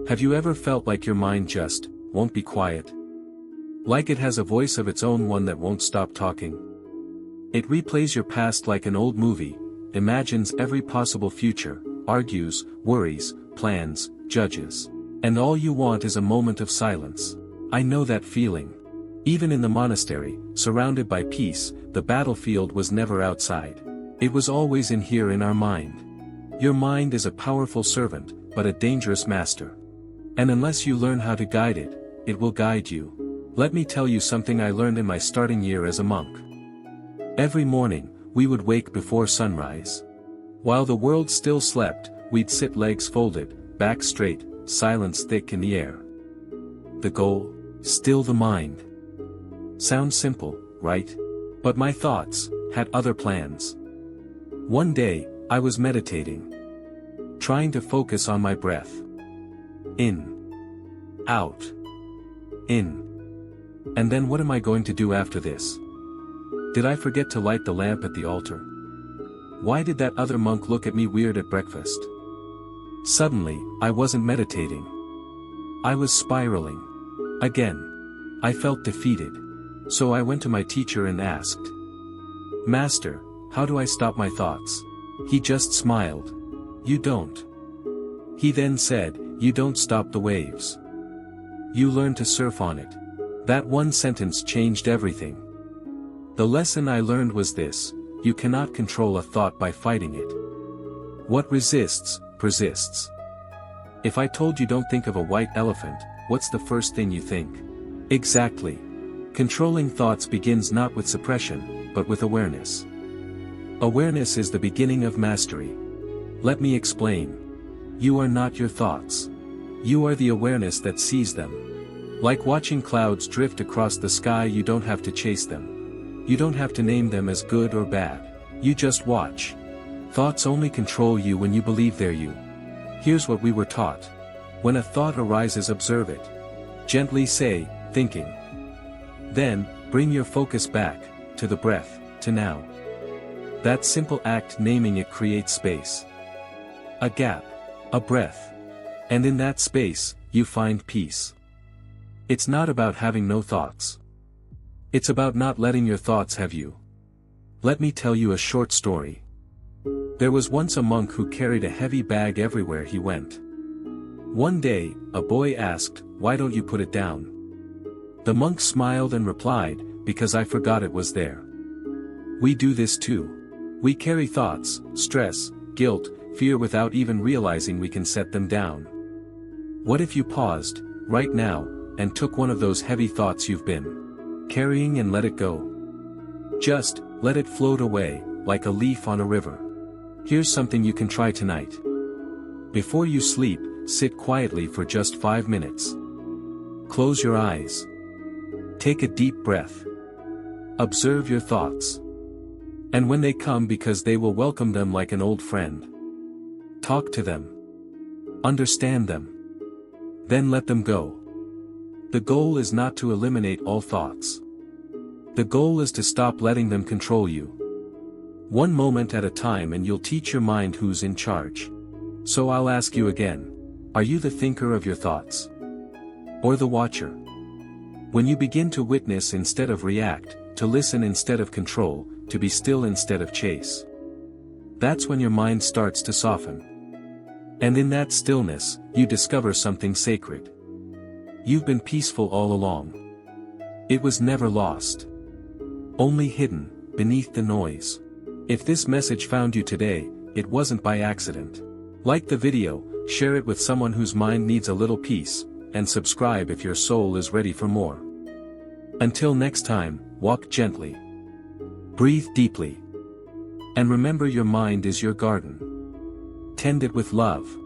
Have you ever felt like your mind just won't be quiet? Like it has a voice of its own, one that won't stop talking? It replays your past like an old movie, imagines every possible future, argues, worries, plans, judges. And all you want is a moment of silence. I know that feeling. Even in the monastery, surrounded by peace, the battlefield was never outside. It was always in here, in our mind. Your mind is a powerful servant, but a dangerous master. And unless you learn how to guide it, it will guide you. Let me tell you something I learned in my starting year as a monk. Every morning, we would wake before sunrise. While the world still slept, we'd sit legs folded, back straight, silence thick in the air. The goal? Still the mind. Sounds simple, right? But my thoughts had other plans. One day, I was meditating, trying to focus on my breath. In. Out. In. And then what am I going to do after this? Did I forget to light the lamp at the altar? Why did that other monk look at me weird at breakfast? Suddenly, I wasn't meditating. I was spiraling. Again. I felt defeated. So I went to my teacher and asked, "Master, how do I stop my thoughts?" He just smiled. "You don't." He then said, "You don't stop the waves. You learn to surf on it." That one sentence changed everything. The lesson I learned was this: you cannot control a thought by fighting it. What resists, persists. If I told you don't think of a white elephant, what's the first thing you think? Exactly. Controlling thoughts begins not with suppression, but with awareness. Awareness is the beginning of mastery. Let me explain. You are not your thoughts. You are the awareness that sees them. Like watching clouds drift across the sky, you don't have to chase them. You don't have to name them as good or bad. You just watch. Thoughts only control you when you believe they're you. Here's what we were taught. When a thought arises, observe it. Gently say, "Thinking." Then, bring your focus back, to the breath, to now. That simple act, naming it, creates space. A gap. A breath. And in that space, you find peace. It's not about having no thoughts. It's about not letting your thoughts have you. Let me tell you a short story. There was once a monk who carried a heavy bag everywhere he went. One day, a boy asked, "Why don't you put it down?" The monk smiled and replied, "Because I forgot it was there." We do this too. We carry thoughts, stress, guilt, fear without even realizing we can set them down. What if you paused, right now, and took one of those heavy thoughts you've been carrying and let it go? Just let it float away, like a leaf on a river. Here's something you can try tonight. Before you sleep, sit quietly for just 5 minutes. Close your eyes. Take a deep breath. Observe your thoughts. And when they come, because they will welcome them like an old friend. Talk to them. Understand them. Then let them go. The goal is not to eliminate all thoughts. The goal is to stop letting them control you. One moment at a time, and you'll teach your mind who's in charge. So I'll ask you again. Are you the thinker of your thoughts? Or the watcher? When you begin to witness instead of react, to listen instead of control, to be still instead of chase, that's when your mind starts to soften. And in that stillness, you discover something sacred. You've been peaceful all along. It was never lost. Only hidden, beneath the noise. If this message found you today, it wasn't by accident. Like the video, share it with someone whose mind needs a little peace, and subscribe if your soul is ready for more. Until next time, walk gently. Breathe deeply. And remember, your mind is your garden. Tend it with love.